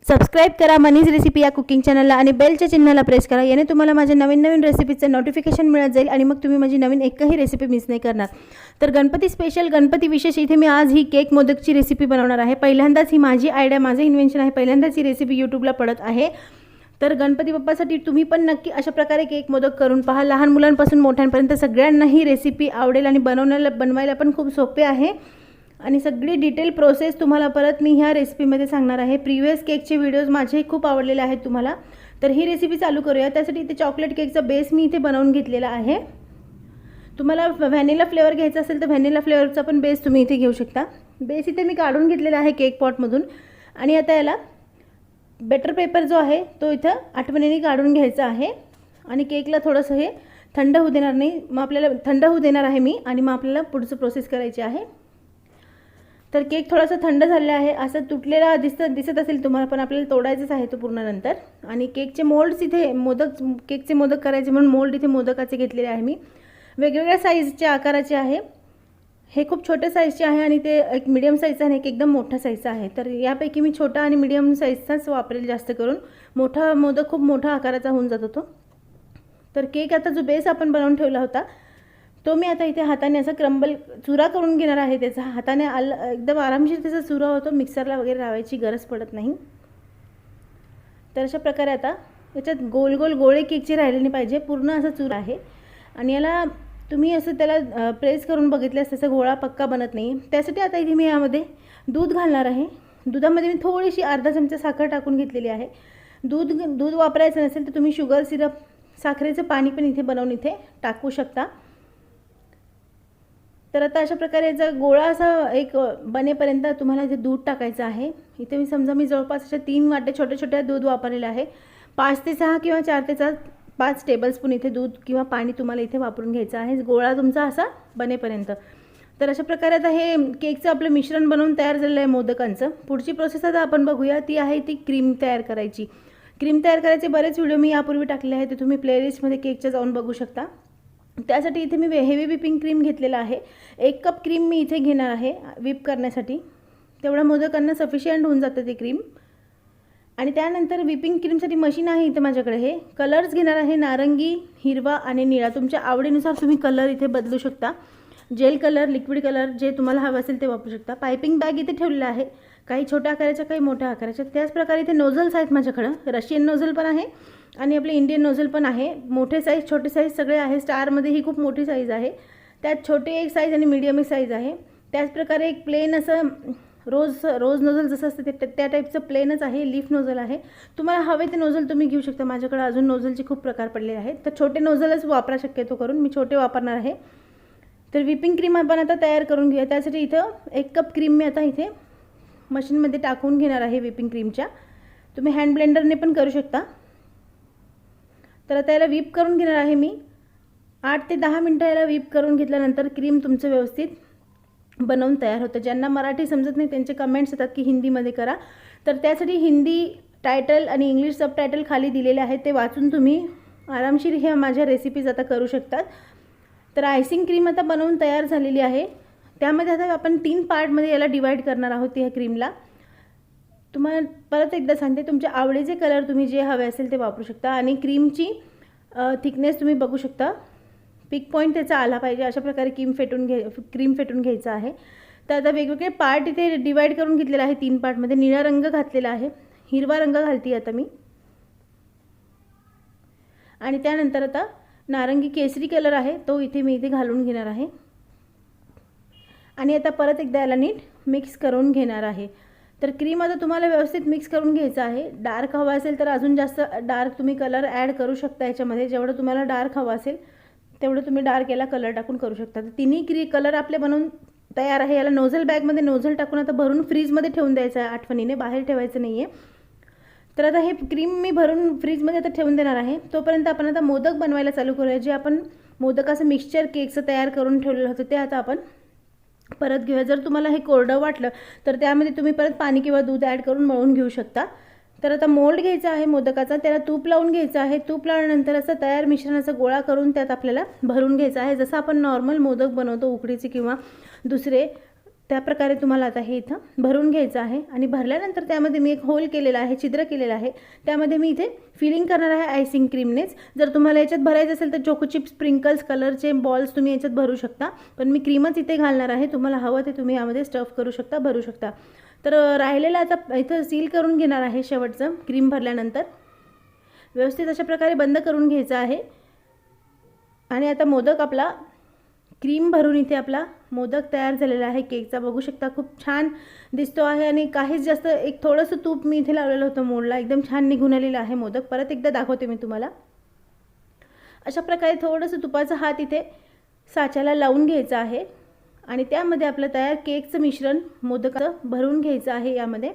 Subscribe करा मनीज recipe या cooking चॅनलला आणि बेलच्या चिन्हाला प्रेस करा. याने तुम्हाला माझ्या नवीन नवीन रेसिपीचं नोटिफिकेशन मिळत जाईल आणि मग तुम्ही माझी नवीन एकही रेसिपी मिस नाही करणार. तर गणपती स्पेशल, गणपती विशेष इथे मी आज ही केक मोदकची रेसिपी बनवणार आहे. पहिल्यांदाच ही माझी आयडिया, माझं इन्व्हेन्शन आहे. पहिल्यांदाच ही रेसिपी यूट्यूबला पडत आहे. तर गणपती बाप्पासाठी तुम्ही पण नक्की अशा प्रकारे केक मोदक करून पहा. लहान मुलांपासून मोठ्यांपर्यंत सगळ्यांना ही रेसिपी आवडेल आणि बनवायला पण खूप सोपे आहे. आणि सगळी डिटेल प्रोसेस तुम्हाला परत मी ह्या रेसिपीमध्ये सांगणार आहे. प्रिव्हियस केकचे व्हिडिओज माझे खूप आवडलेले आहेत तुम्हाला. तर ही रेसिपी चालू करूया. त्यासाठी इथे चॉकलेट केकचा बेस मी इथे बनवून घेतलेला आहे. तुम्हाला व्हॅनिला फ्लेवर घ्यायचा असेल तर व्हॅनिला फ्लेवरचा पण बेस तुम्ही इथे घेऊ शकता. बेस इथे मी काढून घेतलेला आहे केक पॉटमधून. आणि आता याला बटर पेपर जो आहे तो इथं आठवणीने काढून घ्यायचा आहे. आणि केकला थोडंसं हे थंड होऊ देणार नाही, मग आपल्याला थंड होऊ देणार आहे मी. आणि मग आपल्याला पुढचं प्रोसेस करायची आहे. तर केक थोडासा थंड झालेला आहे. असं तुटलेला दिसत असेल तुम्हाला, पण आपल्याला तोडायचंच आहे तो पूर्ण नंतर. आणि केकचे मोल्ड्स इथे केकचे मोदक करायचे म्हणून मोल्ड इथे मोदकाचे घेतलेले आहे मी. वेगवेगळ्या साईजचे आकाराचे आहे. हे खूप छोट्या साईजचे आहे आणि ते एक मीडियम साईजचा आणि एक एकदम मोठा साईजचा आहे. तर यापैकी मी छोटा आणि मीडियम साईजचाच वापरेल जास्त करून. मोठा मोदक खूप मोठा आकाराचा होऊन जातो तो. तर केक आता जो बेस आपण बनवून ठेवला होता तो मी आता इथे हाताने असा चुरा करून घेणार आहे. त्याचा हाताने एकदम आरामशीर त्याचा चुरा होतो. मिक्सरला वगैरे लावायची गरज पडत नाही. तर अशा प्रकारे आता याच्यात गोल गोल गोळे केकचे राहिले नाही पाहिजे, पूर्ण असा चुरा आहे. आणि याला तुम्ही असं त्याला प्रेस करून बघितल्यास त्याचा गोळा पक्का बनत नाही. त्यासाठी आता इथे मी यामध्ये दूध घालणार आहे. दुधामध्ये मी थोडीशी अर्धा चमचा साखर टाकून घेतलेली आहे. दूध वापरायचं नसेल तर तुम्ही शुगर सिरप, साखरेचं पाणी पण इथे बनवून इथे टाकू शकता. तर आता अशा प्रकारे याचा गोळा असा एक बनेपर्यंत तुम्हाला इथे दूध टाकायचं आहे. इथे मी जवळपास अशा 3 वाटे छोट्या छोट्या दूध वापरलेलं आहे. 5 ते 6 किंवा 4 ते 5 टेबलस्पून इथे दूध किंवा पाणी तुम्हाला इथे वापरून घ्यायचं आहे गोळा तुमचा असा बनेपर्यंत. तर अशा प्रकारे आता हे केकचं आपलं मिश्रण बनवून तयार झालेलं आहे मोदकांचं. पुढची प्रोसेस आता आपण बघूया. ती आहे ती क्रीम तयार करायची. क्रीम तयार करायचे बरेच व्हिडिओ मी यापूर्वी टाकले आहेत, ते तुम्ही प्लेलिस्टमध्ये केकच्या जाऊन बघू शकता. त्यासाठी इथे मी हेवी व्हिपिंग क्रीम घेतलेला आहे. 1 कप क्रीम मी इथे घेणार आहे व्हिप करण्यासाठी. तेवढ्या मोदकांना सफिशियंट होऊन जातं ते क्रीम. आणि त्यानंतर व्हिपिंग क्रीमसाठी मशीन आहे इथे माझ्याकडे. हे कलर्स घेणार आहे, नारंगी, हिरवा आणि निळा. तुमच्या आवडीनुसार तुम्ही कलर इथे बदलू शकता. जेल कलर, लिक्विड कलर जे तुम्हाला हवं असेल ते वापरू शकता. पायपिंग बॅग इथे ठेवलेला आहे, काही छोट्या आकाराच्या काही मोठ्या आकाराच्या. त्याच प्रकारे इथे नोझल्स आहेत माझ्याकडं. रशियन नोझल पण आहे आणि आपले इंडियन नोझल पण आहे. मोठे साईज, छोटे साईज सगळे आहे. स्टारमध्ये ही खूप मोठी साईज आहे. त्यात छोटे एक साईज आणि मीडियम एक साईज आहे. त्याचप्रकारे एक प्लेन असं रोज नोझल जसं असतं त्या टाईपचं प्लेनच आहे. लीफ नोझल आहे. तुम्हाला हवे ते नोझल तुम्ही घेऊ शकता. माझ्याकडे अजून नोझलचे खूप प्रकार पडलेले आहेत. तर छोटे नोझलच वापरा शक्यतो करून. मी छोटे वापरणार आहे. तर व्हिपिंग क्रीम आपण आता तयार करून घेऊया. त्यासाठी इथं 1 कप क्रीम मी आता इथे मशीनमध्ये टाकून घेणार आहे व्हिपिंग क्रीमच्या. तुम्ही हँड ब्लेंडरने पण करू शकता. तर आता याला व्हिप करून घेणार आहे मी. 8 ते 10 मिनटं याला व्हिप करून घेतल्यानंतर क्रीम तुमचं व्यवस्थित बनवून तयार होतं. ज्यांना मराठी समजत नाही त्यांचे कमेंट्स येतात की हिंदीमध्ये करा. तर त्यासाठी हिंदी टायटल आणि इंग्लिश सबटायटल खाली दिलेले आहेत, ते वाचून तुम्ही आरामशीर ह्या माझ्या रेसिपीज आता करू शकतात. तर आयसिंग क्रीम आता बनवून तयार झालेली आहे. त्यामध्ये आता आपण 3 पार्टमध्ये याला डिवाईड करणार आहोत. ह्या क्रीमला तुम्हाला परत एकदा सांगते, तुमच्या आवडीचे कलर तुम्ही जे हवे असेल ते वापरू शकता. आणि क्रीमची थिकनेस तुम्ही बघू शकता. पिक पॉईंट त्याचा आला पाहिजे अशा प्रकारे क्रीम फेटून घ्यायचं आहे. तर आता वेगवेगळे पार्ट इथे डिवाईड करून घेतलेला आहे 3 पार्टमध्ये. निळा रंग घातलेला आहे, हिरवा रंग घालते आता मी. आणि त्यानंतर आता नारंगी केसरी कलर आहे तो इथे मी घालून घेणार आहे. आणि आता परत एकदा याला नीट मिक्स करून घेणार आहे. तर क्रीम आता तुम्हाला व्यवस्थित मिक्स करून घ्यायचं आहे. डार्क हवा असेल तर अजून जास्त डार्क तुम्ही कलर ॲड करू शकता याच्यामध्ये. जेवढं तुम्हाला डार्क हवा असेल तेवढं तुम्ही डार्क याला कलर टाकून करू शकता. तर तिन्ही कलर आपले बनवून तयार आहे. याला नोझल बॅगमध्ये नोझल टाकून आता भरून फ्रीजमध्ये ठेवून द्यायचं आहे आठवणीने, बाहेर ठेवायचं नाही आहे. तर आता हे क्रीम मी भरून फ्रीजमध्ये आता ठेवून देणार आहे. तोपर्यंत आपण आता मोदक बनवायला चालू करूया. जे आपण मोदकाचं मिक्सचर केकचं तयार करून ठेवलेलं होतं ते आता आपण परत घेऊया. जर तुम्हाला हे कोरडं वाटलं तर त्यामध्ये तुम्ही परत पाणी किंवा दूध ॲड करून मळून घेऊ शकता. तर आता मोल्ड घ्यायचा आहे मोदकाचा, त्याला तूप लावून घ्यायचं आहे. तूप लावल्यानंतर असं तयार मिश्रणाचा गोळा करून त्यात आपल्याला भरून घ्यायचा आहे. जसं आपण नॉर्मल मोदक बनवतो उकडीचे किंवा दुसरे त्या प्रकारे तुम्हाला आता हे इथं भरून घ्यायचं आहे आणि भरल्यानंतर त्यामध्ये मी एक होल केलेला आहे, छिद्र केलेलं आहे, त्यामध्ये मी इथे फिलिंग करणार आहे आयसिंग क्रीमनेच. जर तुम्हाला याच्यात भरायचं असेल तर चोको चिप्स, स्प्रिंकल्स, कलरचे बॉल्स तुम्ही याच्यात भरू शकता, पण मी क्रीमच इथे घालणार आहे. तुम्हाला हवं ते तुम्ही यामध्ये स्टफ करू शकता, भरू शकता. तर राहिलेलं आता इथं सील करून घेणार आहे. शेवटचं क्रीम भरल्यानंतर व्यवस्थित अशा प्रकारे बंद करून घ्यायचं आहे. आणि आता मोदक आपला क्रीम भरून इथे आपला मोदक तयार झालेला आहे केकचा. बघू शकता खूप छान दिसतो आहे आणि काहीच जास्त एक थोडंसं तूप मी इथे लावलेलं होतं मोडला, एकदम छान निघून आलेला आहे मोदक. परत एकदा दाखवते मी तुम्हाला. अशा प्रकारे थोडंसं तुपाचा हात इथे साच्याला लावून घ्यायचा आहे आणि त्यामध्ये आपलं तयार केकचं मिश्रण मोदकाचं भरून घ्यायचं आहे यामध्ये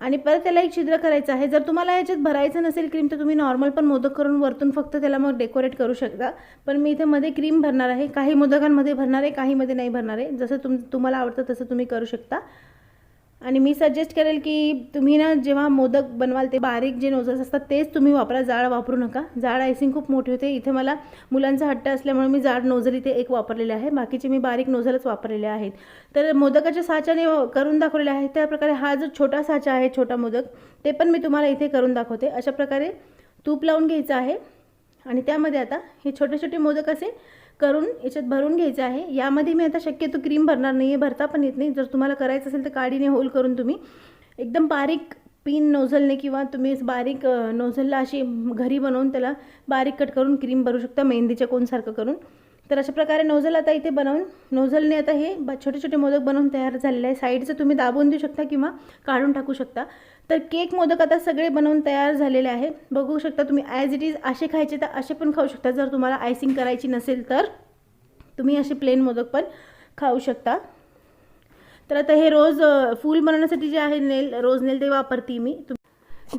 आणि परत त्याला एक छिद्र करायचं आहे. जर तुम्हाला याच्यात भरायचं नसेल क्रीम तर तुम्ही नॉर्मल पण मोदक करून वरतून फक्त त्याला मग डेकोरेट करू शकता, पण मी इथे मध्ये क्रीम भरणार आहे. काही मोदकांमध्ये भरणार आहे, काहीमध्ये नाही भरणार आहे. जसं तुम्हाला आवडतं तसं तुम्ही करू शकता. आणि मी सजेस्ट करेल की तुम्ही ना जेव्हा मोदक बनवाल ते बारीक जे नोझल्स असतात तेच तुम्ही वापरा, जाड वापरू नका. जाड आयसिंग खूप मोठी होते. इथे मला मुलांचा हट्ट असल्यामुळे मी जाड नोझल इथे एक वापरलेले आहे, बाकीचे मी बारीक नोझलच वापरलेले आहेत. तर मोदकाच्या साच्याने करून दाखवलेले आहे त्या प्रकारे हा जो छोटा साचा आहे, छोटा मोदक, ते पण मी तुम्हाला इथे करून दाखवते. अशा प्रकारे तूप लावून घ्यायचं आहे आणि त्यामध्ये आता हे छोटे छोटे मोदक असे करून याच्यात भरून घ्यायचे आहे. यामध्ये मी आता शक्यतो क्रीम भरणार नाही आहे, भरता पण येत नाही. जर तुम्हाला करायचं असेल तर काडीने होल करून तुम्ही एकदम बारीक पिन नोझलने किंवा तुम्ही बारीक नोझलला अशी घरी बनवून त्याला बारीक कट करून क्रीम भरू शकता, मेहंदीच्या कोनसारखं करून. तर अशा प्रकारे नोझल आता इथे बनवून नोझलने आता हे छोटे छोटे मोदक बनवून तयार झालेले आहे. साईडचं तुम्ही दाबून देऊ शकता किंवा काढून टाकू शकता. तर केक मोदक आता सगळे बनवून तयार झालेले आहे. बघू शकता तुम्ही ॲज इट इज असे खायचे तर असे पण खाऊ शकता. जर तुम्हाला आयसिंग करायची नसेल तर तुम्ही असे प्लेन मोदक पण खाऊ शकता. तर आता हे रोज फूल बनवण्यासाठी जे आहे नेल, रोज नेल ते वापरते मी.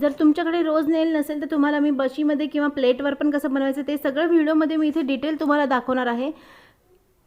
जर तुमच्याकडे रोज नेल नसेल तर तुम्हाला मी बशीमध्ये किंवा प्लेटवर पण कसं बनवायचं ते सगळं व्हिडिओमध्ये मी इथे डिटेल तुम्हाला दाखवणार आहे.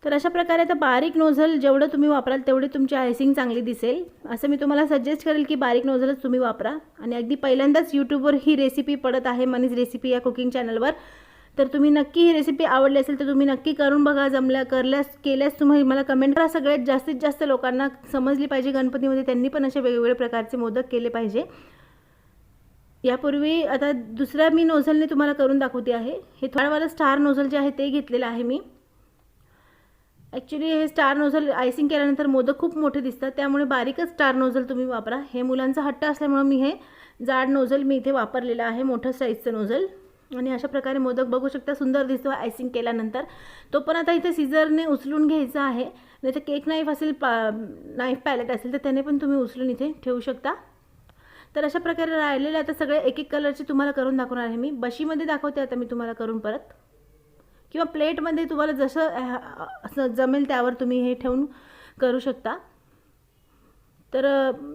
तर अशा प्रकारे आता बारीक नोझल जेवढं तुम्ही वापराल तेवढे तुमची आयसिंग चांगली दिसेल. असं मी तुम्हाला सजेस्ट करेल की बारीक नोझलच तुम्ही वापरा. आणि अगदी पहिल्यांदाच यूट्यूबवर ही रेसिपी पडत आहे, मनीज रेसिपी या कुकिंग चॅनलवर. तर तुम्ही नक्की ही रेसिपी आवडली असेल तर तुम्ही नक्की करून बघा. केल्यास तुम्ही मला कमेंट करा. सगळ्यात जास्तीत जास्त लोकांना समजली पाहिजे गणपतीमध्ये त्यांनी पण असे वेगवेगळे प्रकारचे मोदक केले पाहिजे. यापूर्वी आता दुसऱ्या मी नोझलने तुम्हाला करून दाखवते आहे. हे थोडावाला स्टार नोझल जे आहे ते घेतलेलं आहे मी. ॲक्च्युली हे स्टार नोझल आयसिंग केल्यानंतर मोदक खूप मोठे दिसतात, त्यामुळे बारीकच स्टार नोझल तुम्ही वापरा. हे मुलांचा हट्ट असल्यामुळे मी हे जाड नोझल मी इथे वापरलेलं आहे, मोठं साईजचं नोझल. आणि अशा प्रकारे मोदक बघू शकता सुंदर दिसतो आयसिंग केल्यानंतर. तो पण आता इथे सीझरने उचलून घ्यायचा आहे, नाही तर केक नाईफ असेल, नाईफ पॅलेट असेल तर त्याने पण तुम्ही उचलून इथे ठेवू शकता. तर अशा प्रकारे राहिलेले आता सगळे एक एक कलरचे तुम्हाला करून दाखवणार आहे मी. बशीमध्ये दाखवते आता मी तुम्हाला करून परत, किंवा प्लेटमध्ये तुम्हाला जसं जमेल त्यावर तुम्ही हे ठेवून करू शकता. तर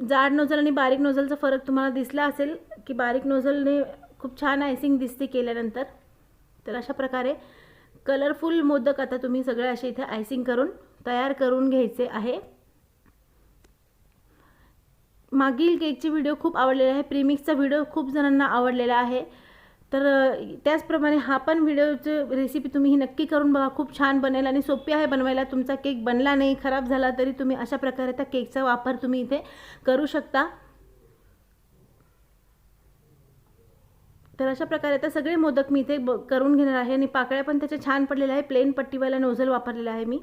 जाड नोझल आणि बारीक नोझलचा फरक तुम्हाला दिसला असेल की बारीक नोझलने खूप छान आयसिंग दिसते केल्यानंतर. तर अशा प्रकारे कलरफुल मोदक आता तुम्ही सगळे असे इथे आयसिंग करून तयार करून घ्यायचे आहे. मागील केकचे व्हिडिओ खूप आवडलेला आहे, प्रीमिक्सचा व्हिडिओ खूप जणांना आवडलेला आहे. तर त्याचप्रमाणे हा पण व्हिडिओचं रेसिपी तुम्ही ही नक्की करून बघा, खूप छान बनेल आणि सोपी आहे बनवायला. तुमचा केक बनला नाही, खराब झाला तरी तुम्ही अशा प्रकारे त्या केकचा वापर तुम्ही इथे करू शकता. तर अशा प्रकारे आता सगळे मोदक मी इथे करून घेणार आहे आणि पाकळ्या पण त्याच्या छान पडलेल्या आहे. प्लेन पट्टीवाला नोझल वापरलेला आहे मी.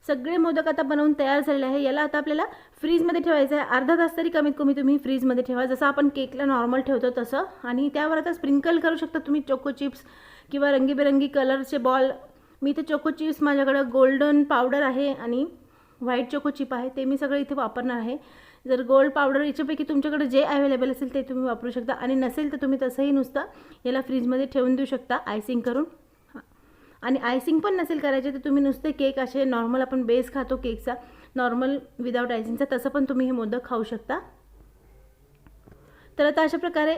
सगळे मोदक आता बनवून तयार झालेले आहे. याला आता आपल्याला फ्रीजमध्ये ठेवायचं आहे. अर्धा तास तरी कमीत कमी तुम्ही फ्रीजमध्ये ठेवा, जसं आपण केकला नॉर्मल ठेवतो तसं. आणि त्यावर आता स्प्रिंकल करू शकता तुम्ही चोको चिप्स किंवा रंगीबेरंगी कलरचे बॉल. मी इथे चोको चिप्स, माझ्याकडे गोल्डन पावडर आहे आणि व्हाईट चोको चिप आहे, ते मी सगळं इथे वापरणार आहे. जर गोल्ड पावडर याच्यापैकी तुमच्याकडे जे अवेलेबल असेल ते तुम्ही वापरू शकता, आणि नसेल तर तुम्ही तसंही नुसतं याला फ्रीजमध्ये ठेवून देऊ शकता आयसिंग करून. आणि आयसिंग पण नसेल करायचे तर तुम्ही नुसते केक असे नॉर्मल आपण बेस खातो केकचा नॉर्मल विदाउट आयसिंगचा, तसं पण तुम्ही हे मोदक खाऊ शकता. तर आता अशा प्रकारे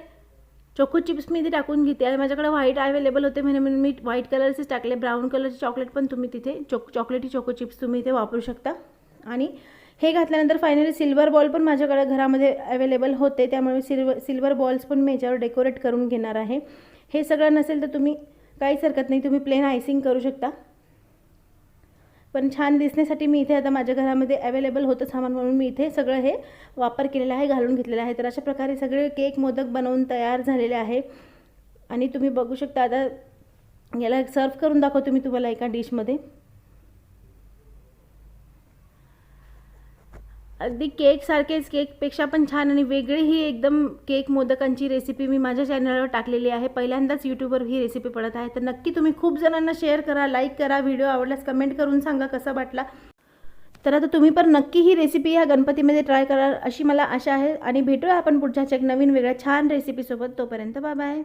चोको चिप्स मी इथे टाकून घेते आणि माझ्याकडे व्हाईट अवेलेबल होते म्हणून मी व्हाईट कलरचेच टाकले. ब्राऊन कलरचे चॉकलेट पण तुम्ही तिथे चॉकलेटी चोको चिप्स तुम्ही इथे वापरू शकता. आणि हे घातल्यानंतर फायनली सिल्वर बॉल पण माझ्याकडे घरामध्ये अवेलेबल होते, त्यामुळे सिल्वर बॉल्स पण मी याच्यावर डेकोरेट करून घेणार आहे. हे सगळं नसेल तर तुम्ही काहीच हरकत नाही, तुम्ही प्लेन आयसिंग करू शकता. पण छान दिसण्यासाठी मी इथे आता माझ्या घरामध्ये अवेलेबल होतं सामान म्हणून मी इथे सगळं हे वापर केलेला आहे, घालून घेतलेलं आहे. तर अशा प्रकारे सगळे केक मोदक बनवून तयार झालेले आहे आणि तुम्ही बघू शकता. आता याला सर्व करून दाखवतो मी तुम्हाला एका डिशमध्ये. अगदी केकसारखेच, केकपेक्षा पण छान आणि वेगळी ही एकदम केक मोदकांची रेसिपी मी माझ्या चॅनलवर टाकलेली आहे. पहिल्यांदाच यूट्यूबवर ही रेसिपी पडत आहे. तर नक्की तुम्ही खूप जणांना शेअर करा, लाईक करा. व्हिडिओ आवडल्यास कमेंट करून सांगा कसा वाटला. तर आता तुम्ही पण नक्की ही रेसिपी या गणपतीमध्ये ट्राय करा अशी मला आशा आहे. आणि भेटूया आपण पुढच्या एक नवीन वेगळ्या छान रेसिपीसोबत. तोपर्यंत बाय बाय.